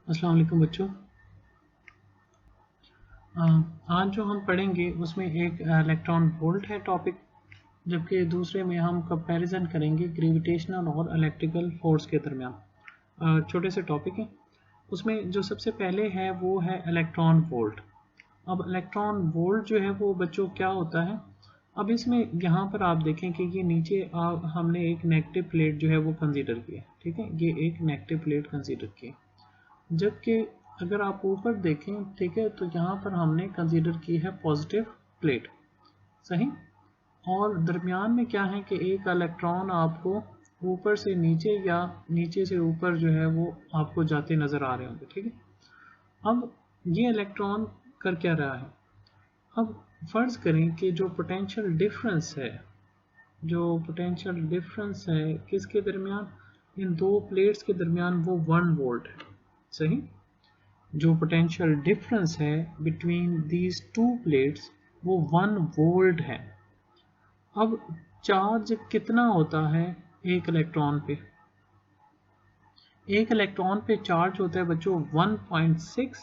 अस्सलाम वालेकुम बच्चों। आज जो हम पढ़ेंगे उसमें एक इलेक्ट्रॉन वोल्ट है टॉपिक, जबकि दूसरे में हम कंपैरिजन करेंगे ग्रेविटेशनल और इलेक्ट्रिकल फोर्स के दरमियान। छोटे से टॉपिक हैं। उसमें जो सबसे पहले है वो है इलेक्ट्रॉन वोल्ट। अब इलेक्ट्रॉन वोल्ट जो है वो बच्चों क्या होता है। अब इसमें यहाँ पर आप देखें कि ये नीचे हमने एक नेगेटिव प्लेट जो है वो कंसीडर किया, ठीक है। ये एक नेगेटिव प्लेट कंसीडर की, जबकि अगर आप ऊपर देखें, ठीक है, तो यहाँ पर हमने कंसीडर की है पॉजिटिव प्लेट, सही। और दरमियान में क्या है कि एक इलेक्ट्रॉन आपको ऊपर से नीचे या नीचे से ऊपर जो है वो आपको जाते नज़र आ रहे होंगे, ठीक है। अब ये इलेक्ट्रॉन कर क्या रहा है। अब फर्ज करें कि जो पोटेंशियल डिफरेंस है, किसके दरमियान, इन दो प्लेट्स के दरमियान, वो 1 वोल्ट है, सही। जो पोटेंशियल डिफरेंस है बिटवीन दीज टू प्लेट्स वो 1 वोल्ट है। अब चार्ज कितना होता है एक इलेक्ट्रॉन पे। एक इलेक्ट्रॉन पे चार्ज होता है बच्चों 1.6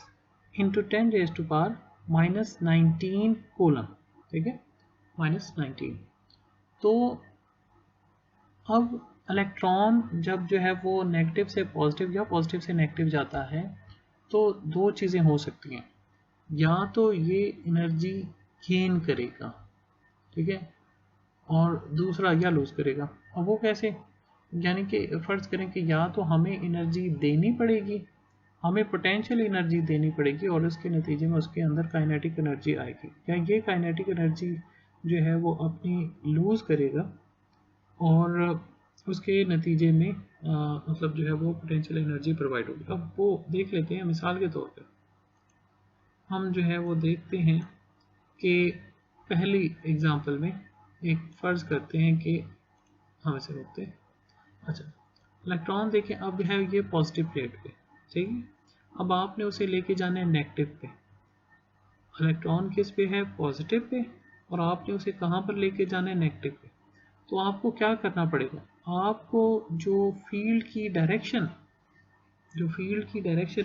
इंटू 10⁻⁻19 कूलम, ठीक है, -19। तो अब इलेक्ट्रॉन जब जो है वो नेगेटिव से पॉजिटिव या पॉजिटिव से नेगेटिव जाता है, तो दो चीज़ें हो सकती हैं। या तो ये एनर्जी गेन करेगा, ठीक है, और दूसरा या लूज करेगा। अब वो कैसे, यानी कि फर्ज करें कि या तो हमें एनर्जी देनी पड़ेगी, हमें पोटेंशियल एनर्जी देनी पड़ेगी, और उसके नतीजे में उसके अंदर काइनेटिक एनर्जी आएगी, या ये काइनेटिक एनर्जी जो है वो अपनी लूज करेगा, और उसके नतीजे में मतलब जो है वो पोटेंशियल एनर्जी प्रोवाइड होगी। अब वो देख लेते हैं। मिसाल के तौर पर हम जो है वो देखते हैं कि पहली एग्जांपल में एक फ़र्ज़ करते हैं कि हम इसे रोकते हैं। अच्छा, इलेक्ट्रॉन देखें, अब है ये पॉजिटिव प्लेट पे, ठीक है। अब आपने उसे लेके जाना है नेगेटिव पे। इलेक्ट्रॉन किस पे है, पॉजिटिव पे, और आपने उसे कहाँ पर लेके जाना है, नेगेटिव पे। तो आपको क्या करना पड़ेगा, आपको जो फील्ड की डायरेक्शन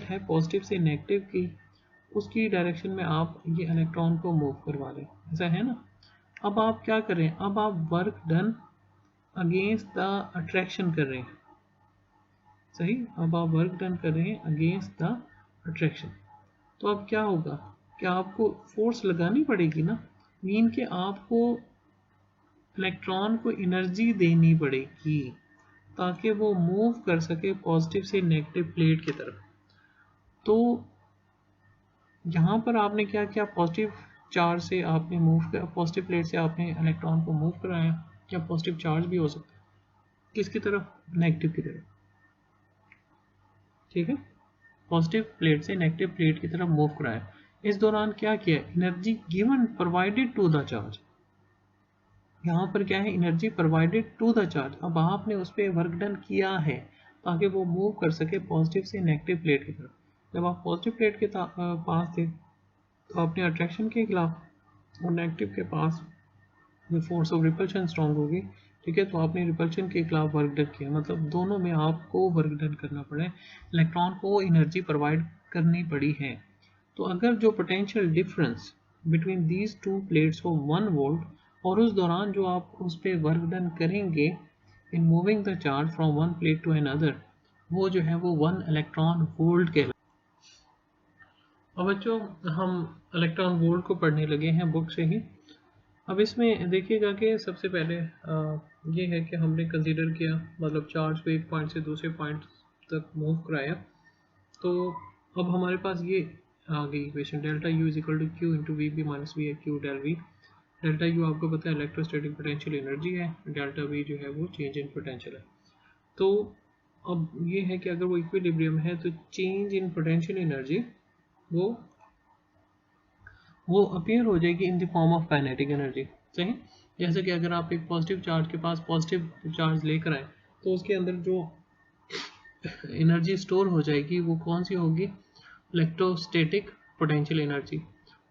है पॉजिटिव से नेगेटिव की, उसकी डायरेक्शन में आप ये इलेक्ट्रॉन को मूव करवा लें, ऐसा है ना। अब आप क्या कर रहे हैं, अब आप work done against the attraction कर रहे हैं, सही। अब आप वर्क डन कर रहे हैं अगेंस्ट द अट्रैक्शन। तो अब क्या होगा, क्या आपको फोर्स लगानी पड़ेगी ना, मीन के आपको इलेक्ट्रॉन को एनर्जी देनी पड़ेगी ताकि वो मूव कर सके पॉजिटिव से नेगेटिव प्लेट की तरफ। तो यहाँ पर आपने क्या किया, पॉजिटिव चार्ज से आपने मूव किया, पॉजिटिव प्लेट से आपने इलेक्ट्रॉन को मूव कराया, या पॉजिटिव चार्ज भी हो सकता है, किसकी तरफ, नेगेटिव की तरफ, ठीक है। पॉजिटिव प्लेट से नेगेटिव प्लेट की तरफ मूव कराया। इस दौरान क्या किया, energy given provided to the charge. यहाँ पर क्या है, energy provided to the charge. अब आपने उस पर वर्क डन किया है ताकि वो मूव कर सके पॉजिटिव से नेगेटिव प्लेट की तरफ। जब आप पॉजिटिव प्लेट के पास थे तो आपने अट्रैक्शन के खिलाफ, और नेगेटिव के पास जो फोर्स ऑफ रिपल्शन स्ट्रॉन्ग होगी, ठीक है, तो आपने रिपल्शन के खिलाफ वर्क डन किया। मतलब दोनों में आपको वर्क डन करना पड़े, इलेक्ट्रॉन को एनर्जी प्रोवाइड करनी पड़ी है। तो अगर जो potential difference between these two plates हो 1 वोल्ट, और उस दौरान जो आप उस पर वर्क डन करेंगे in moving the charge from one plate to another, वो जो है वो 1 इलेक्ट्रॉन वोल्ट के। अब बच्चों हम इलेक्ट्रॉन वोल्ट को पढ़ने लगे हैं बुक से ही। अब इसमें देखिएगा कि सबसे पहले ये है कि हमने कंसीडर किया, मतलब चार्ज को एक पॉइंट से दूसरे पॉइंट तक मूव कराया। तो अब हमारे पास ये आ गई equation, delta U is equal to Q into V B minus V है Q del V. Delta U आपको पता है इलेक्ट्रोस्टैटिक पोटेंशियल एनर्जी है, डेल्टा वी जो है वो चेंज इन पोटेंशियल है। तो अब ये है कि अगर वो इक्विलिब्रियम है तो चेंज इन पोटेंशियल एनर्जी वो अपीयर हो जाएगी in the form of kinetic energy, सही। जैसे कि अगर आप एक पॉजिटिव चार्ज के पास पॉजिटिव चार्ज लेकर आए तो उसके अंदर जो एनर्जी स्टोर हो जाएगी वो कौन सी होगी, इलेक्ट्रोस्टैटिक पोटेंशियल एनर्जी।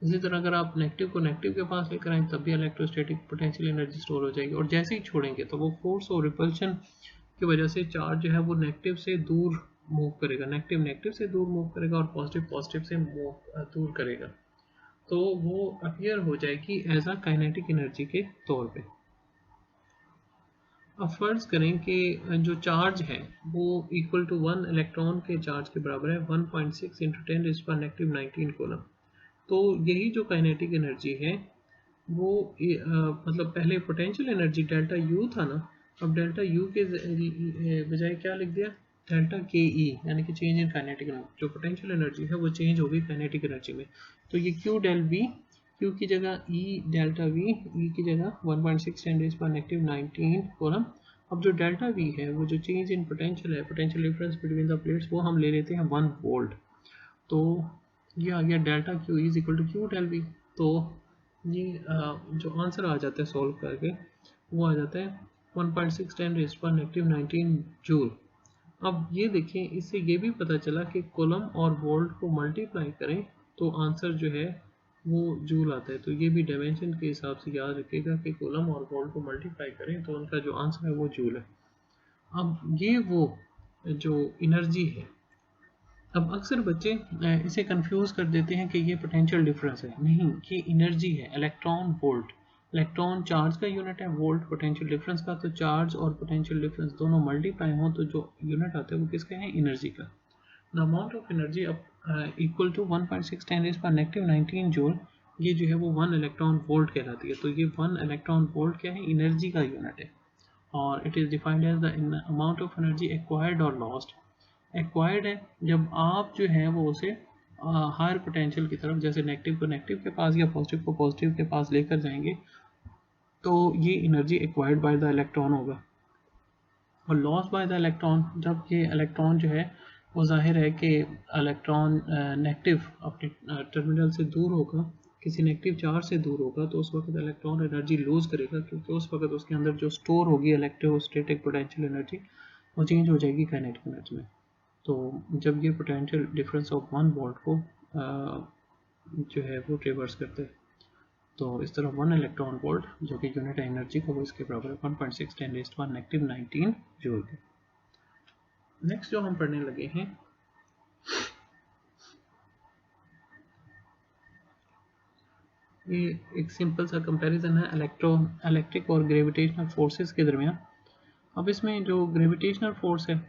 इसी तरह अगर आप नेगेटिव को नेगेटिव के पास लेकर आए तब भी इलेक्ट्रोस्टैटिक पोटेंशियल एनर्जी स्टोर हो जाएगी, और जैसे ही छोड़ेंगे तो वो फोर्स और रिपल्शन की वजह से चार्ज जो है वो नेगेटिव से दूर मूव करेगा, नेगेटिव नेगेटिव से दूर मूव करेगा और पॉजिटिव पॉजिटिव से मूव दूर करेगा, तो वो अपीयर हो जाएगी एज अ काइनेटिक एनर्जी के तौर पे। अब फर्ज करें कि जो चार्ज है वो इक्वल टू 1 इलेक्ट्रॉन के चार्ज के बराबर है, 1.6 इंटू 10⁻⁻19 कूलम। तो यही जो काइनेटिक एनर्जी है वो मतलब पहले पोटेंशियल एनर्जी डेल्टा यू था ना, अब डेल्टा यू के बजाय क्या लिख दिया, डेल्टा के ई, यानी कि चेंज इन काइनेटिक एनर्जी। जो पोटेंशियल एनर्जी है वो चेंज होगी काइनेटिक एनर्जी में। तो ये क्यू डेल वी, क्यू की जगह ई डेल्टा वी, ई की जगह 1.6 10⁻⁹ कॉलम। अब जो डेल्टा वी है वो जो चेंज इन पोटेंशियल है, potential difference between the plates, वो हम ले लेते हैं 1 वोल्ट। तो ये आ गया delta Q is equal to Q del V. तो ये जो आंसर आ जाता है सॉल्व करके वो आ जाता है 1.6 10⁻⁹ जूल। अब ये देखें, इससे ये भी पता चला कि कूलम और वोल्ट को मल्टीप्लाई करें तो आंसर जो है वो जूल आता है। तो ये भी डायमेंशन के हिसाब से याद रखिएगा कि कूलम और वोल्ट को मल्टीप्लाई करें तो उनका जो आंसर है वो जूल है। अब ये वो जो एनर्जी है, अब अक्सर बच्चे इसे कंफ्यूज कर देते हैं कि ये पोटेंशियल डिफरेंस है, नहीं, ये एनर्जी है, इलेक्ट्रॉन वोल्ट। इलेक्ट्रॉन चार्ज का यूनिट है, वोल्ट पोटेंशियल डिफरेंस का। तो चार्ज और पोटेंशियल डिफरेंस दोनों मल्टीप्लाई हों तो जो यूनिट आता है वो किसका है, एनर्जी का। The amount of energy equal to 1.6 10⁻⁹ joule, ये जो है वो 1 इलेक्ट्रॉन वोल्ट कहलाती है। तो ये 1 इलेक्ट्रॉन वोल्ट क्या है, एनर्जी का यूनिट है, और it is defined as the amount of energy acquired और लॉस्ट। एक्वायर्ड है जब आप जो है वो उसे हायर पोटेंशियल की तरफ, जैसे नेगेटिव को नेगेटिव के पास या पॉजिटिव को पॉजिटिव के पास लेकर जाएंगे, तो ये energy acquired by the electron होगा। और लॉस बाय द इलेक्ट्रॉन, जब ये इलेक्ट्रॉन जो है वो जाहिर है कि इलेक्ट्रॉन नेगेटिव अपने टर्मिनल से दूर होगा, किसी नेगेटिव चार्ज से दूर होगा, तो उस वक्त इलेक्ट्रॉन एनर्जी लूज करेगा, क्योंकि उस वक्त उसके अंदर जो स्टोर होगी इलेक्ट्रोस्टैटिक पोटेंशियल एनर्जी वो चेंज हो जाएगी काइनेटिक एनर्जी में। तो जब ये पोटेंशियल डिफरेंस ऑफ 1 वोल्ट को जो है वो रिवर्स करते हैं, तो इस तरह 1 इलेक्ट्रॉन वोल्ट जो कि यूनिट एनर्जी का वो इसके बराबर है 1.6 10⁻⁻19 जूल के। नेक्स्ट जो हम पढ़ने लगे हैं ये एक सिंपल सा कंपैरिजन है इलेक्ट्रिक और ग्रेविटेशनल फोर्सेस के दरमियान। अब इसमें जो ग्रेविटेशनल फोर्स है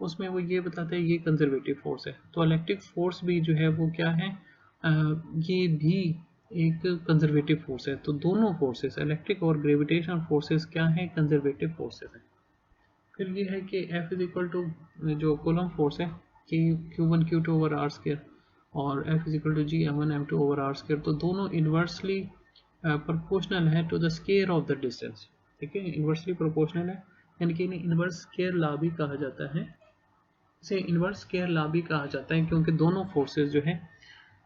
उसमें वो ये बताता है ये कंजर्वेटिव फोर्स है, तो इलेक्ट्रिक फोर्स भी जो है वो क्या है, ये भी एक कंजर्वेटिव फोर्स है। तो दोनों फोर्सेस इलेक्ट्रिक और ग्रेविटेशनल फोर्सेस क्या है, कंजर्वेटिव फोर्सेस है। फिर ये है कि F इज इक्वल टू जो कूलम फोर्स है कि Q1 Q2 over R square, और F is equal to G M1 M2 over R square. तो दोनों इन्वर्सली प्रोपोर्शनल है to the square of the distance. ठीक है, इन्वर्सली प्रोपोर्शनल है, यानी कि इन्वर्स स्क्वायर लॉ भी कहा जाता है, इसे इन्वर्स स्क्वायर लॉ भी कहा जाता है, क्योंकि दोनों फोर्सेस जो है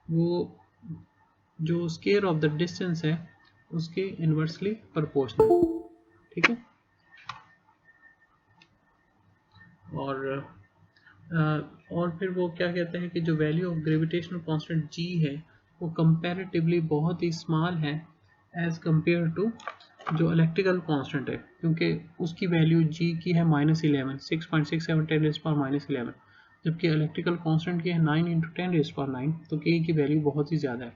वो जो स्क्वायर ऑफ द डिस्टेंस है उसके इन्वर्सली प्रोपोर्शनल। ठीक है, और फिर वो क्या कहते हैं कि जो value of gravitational constant g है वो कंपैरेटिवली बहुत ही स्मॉल है एज कंपेयर टू जो इलेक्ट्रिकल कांस्टेंट है, क्योंकि उसकी वैल्यू g की है -11 6.67 10⁻⁻11, जबकि इलेक्ट्रिकल कांस्टेंट की है 9 × 10⁻⁹, तो k की वैल्यू बहुत ही ज़्यादा है।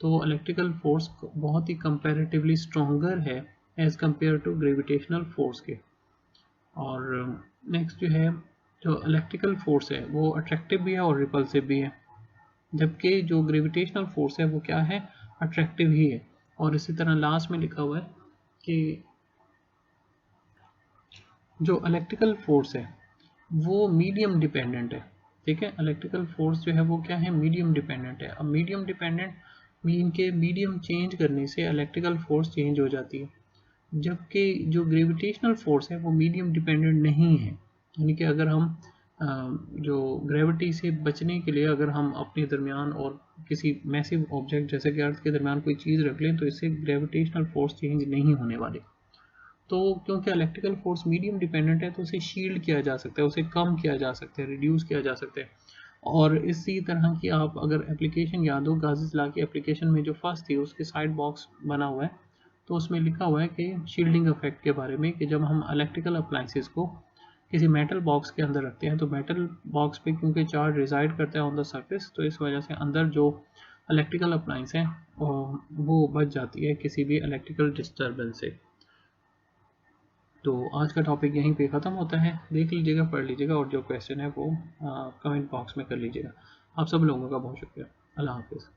तो इलेक्ट्रिकल फोर्स बहुत ही कंपैरेटिवली स्ट्रॉन्गर है as compare to gravitational force के। और नेक्स्ट जो है जो इलेक्ट्रिकल फोर्स है वो अट्रैक्टिव भी है और रिपल्सिव भी है, जबकि जो ग्रेविटेशनल फोर्स है वो क्या है, अट्रैक्टिव ही है। और इसी तरह लास्ट में लिखा हुआ है कि जो इलेक्ट्रिकल फोर्स है वो मीडियम डिपेंडेंट है। ठीक है, इलेक्ट्रिकल फोर्स जो है वो क्या है, मीडियम डिपेंडेंट है। अब मीडियम डिपेंडेंट मीन के मीडियम चेंज करने से इलेक्ट्रिकल फोर्स चेंज हो जाती है, जबकि जो ग्रेविटेशनल फोर्स है वो मीडियम डिपेंडेंट नहीं है। यानी कि अगर हम जो ग्रेविटी से बचने के लिए अगर हम अपने दरमियान और किसी मैसिव ऑब्जेक्ट जैसे कि अर्थ के दरमियान कोई चीज़ रख लें तो इससे ग्रेविटेशनल फोर्स चेंज नहीं होने वाले। तो क्योंकि इलेक्ट्रिकल फोर्स मीडियम डिपेंडेंट है तो उसे शील्ड किया जा सकता है, उसे कम किया जा सकता है, रिड्यूस किया जा सकता है। और इसी तरह की आप अगर एप्लीकेशन याद हो, गाजिस लॉ की एप्लीकेशन में जो फर्स्ट थी उसके साइड बॉक्स बना हुआ है, तो उसमें लिखा हुआ है कि शील्डिंग इफेक्ट के बारे में, कि जब हम इलेक्ट्रिकल अप्लाइंसेस को किसी मेटल बॉक्स के अंदर रखते हैं तो मेटल बॉक्स पे क्योंकि चार्ज रिजाइड करता है ऑन द सरफेस, तो इस वजह से अंदर जो इलेक्ट्रिकल अप्लाइंस हैं वो बच जाती है किसी भी इलेक्ट्रिकल डिस्टर्बेंस से। तो आज का टॉपिक यहीं पे ख़त्म होता है। देख लीजिएगा, पढ़ लीजिएगा और जो क्वेश्चन है वो कमेंट बॉक्स में कर लीजिएगा। आप सब लोगों का बहुत शुक्रिया। अल्लाह हाफिज़।